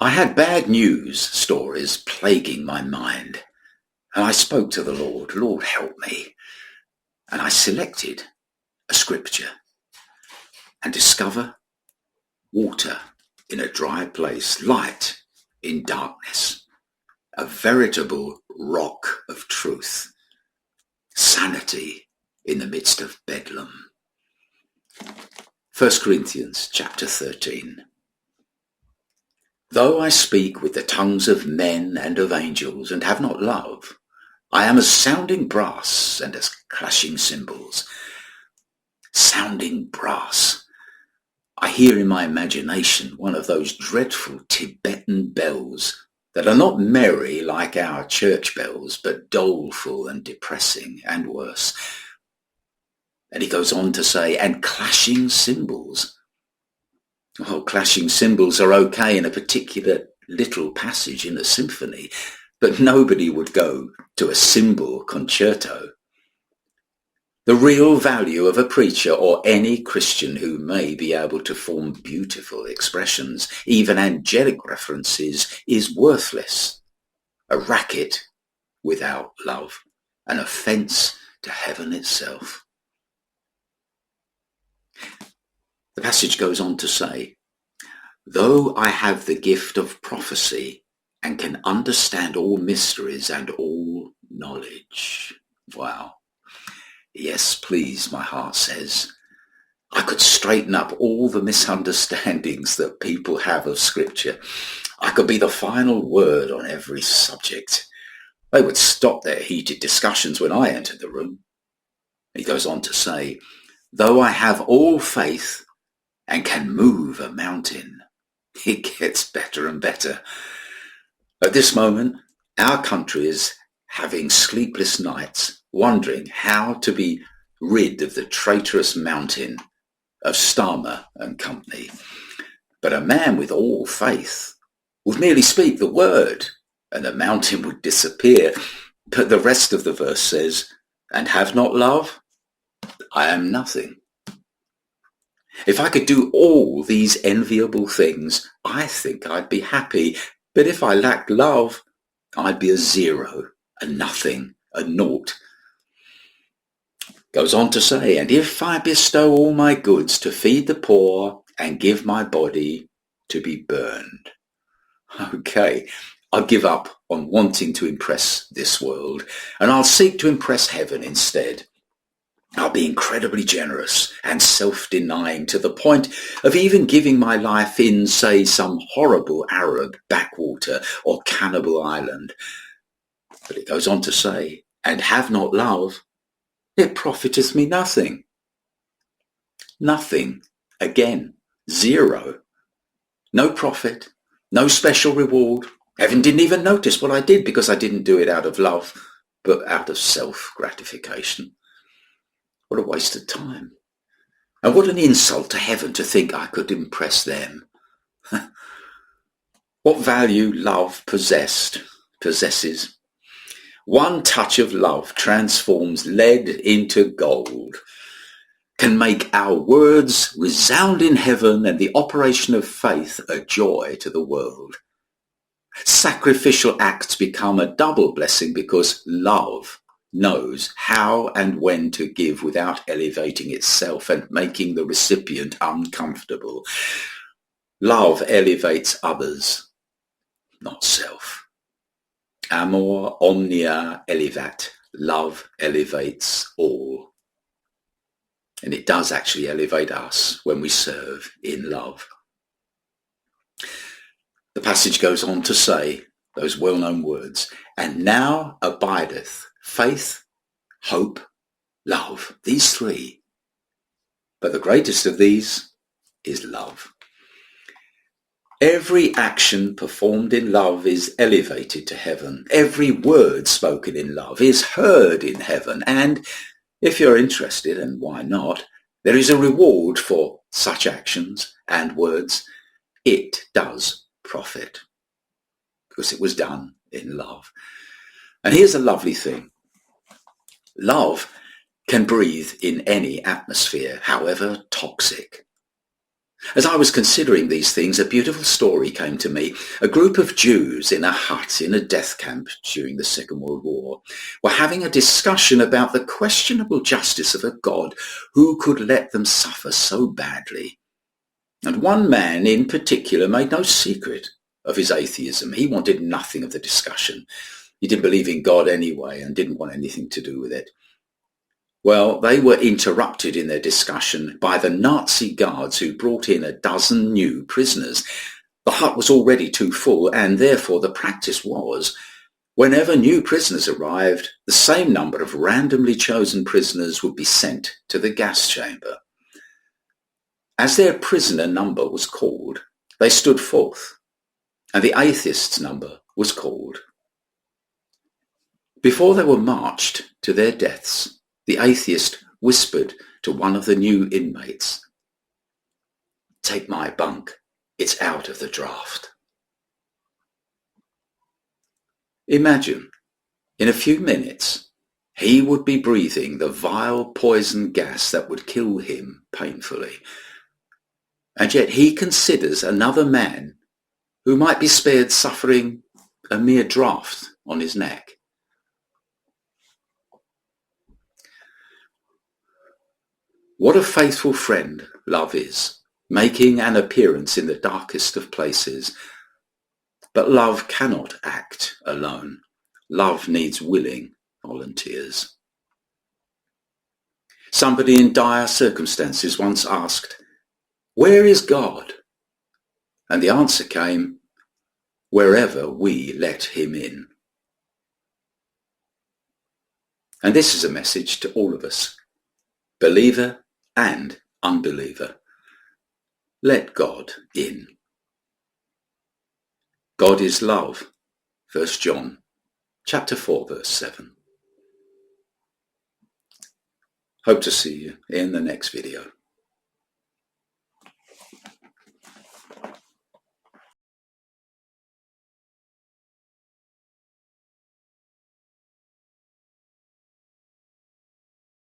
I had bad news stories plaguing my mind, and I spoke to the Lord, Lord, help me. And I selected a scripture and discover water in a dry place, light in darkness, a veritable rock of truth, sanity in the midst of bedlam. 1 Corinthians chapter 13. Though I speak with the tongues of men and of angels and have not love, I am as sounding brass and as clashing cymbals. Sounding brass. I hear in my imagination one of those dreadful Tibetan bells that are not merry like our church bells, but doleful and depressing and worse. And he goes on to say, and clashing cymbals. Well, clashing cymbals are okay in a particular little passage in a symphony, but nobody would go to a cymbal concerto. The real value of a preacher or any Christian who may be able to form beautiful expressions, even angelic references, is worthless. A racket without love, an offence to heaven itself. The passage goes on to say, though I have the gift of prophecy and can understand all mysteries and all knowledge. Wow. Yes, please, my heart says. I could straighten up all the misunderstandings that people have of Scripture. I could be the final word on every subject. They would stop their heated discussions when I entered the room. He goes on to say, though I have all faith and can move a mountain. It gets better and better. At this moment, our country is having sleepless nights, wondering how to be rid of the traitorous mountain of Starmer and company. But a man with all faith would merely speak the word, and the mountain would disappear. But the rest of the verse says, and have not love, I am nothing. If I could do all these enviable things, I think I'd be happy. But if I lacked love, I'd be a zero, a nothing, a naught. Goes on to say, and if I bestow all my goods to feed the poor and give my body to be burned. Okay, I'll give up on wanting to impress this world, and I'll seek to impress heaven instead. I'll be incredibly generous and self-denying to the point of even giving my life in, say, some horrible Arab backwater or cannibal island. But it goes on to say, and have not love, it profiteth me nothing. Nothing. Again, zero. No profit, no special reward. Heaven didn't even notice what I did because I didn't do it out of love, but out of self-gratification. What a waste of time. And what an insult to heaven to think I could impress them. What value love possesses. One touch of love transforms lead into gold, can make our words resound in heaven and the operation of faith a joy to the world. Sacrificial acts become a double blessing because love knows how and when to give without elevating itself and making the recipient uncomfortable. Love elevates others, not self. Amor omnia elevat. Love elevates all. And it does actually elevate us when we serve in love. The passage goes on to say those well-known words, and now abideth faith, hope, love, these three. But the greatest of these is love. Every action performed in love is elevated to heaven. Every word spoken in love is heard in heaven. And if you're interested, and why not, there is a reward for such actions and words. It does profit because it was done in love. And here's a lovely thing. Love can breathe in any atmosphere, however toxic. As I was considering these things, a beautiful story came to me. A group of Jews in a hut in a death camp during the Second World War were having a discussion about the questionable justice of a God who could let them suffer so badly. And one man in particular made no secret of his atheism. He wanted nothing of the discussion. He didn't believe in God anyway and didn't want anything to do with it. Well, they were interrupted in their discussion by the Nazi guards who brought in a dozen new prisoners. The hut was already too full, and therefore the practice was, whenever new prisoners arrived, the same number of randomly chosen prisoners would be sent to the gas chamber. As their prisoner number was called, they stood forth, and the atheist's number was called. Before they were marched to their deaths, the atheist whispered to one of the new inmates, "Take my bunk, it's out of the draft." Imagine, in a few minutes, he would be breathing the vile poison gas that would kill him painfully. And yet he considers another man who might be spared suffering a mere draft on his neck. What a faithful friend love is, making an appearance in the darkest of places. But love cannot act alone. Love needs willing volunteers. Somebody in dire circumstances once asked, "Where is God?" And the answer came, "Wherever we let him in." And this is a message to all of us, believer and unbeliever. Let God in. God is love, 1 John chapter 4, verse 7. Hope to see you in the next video.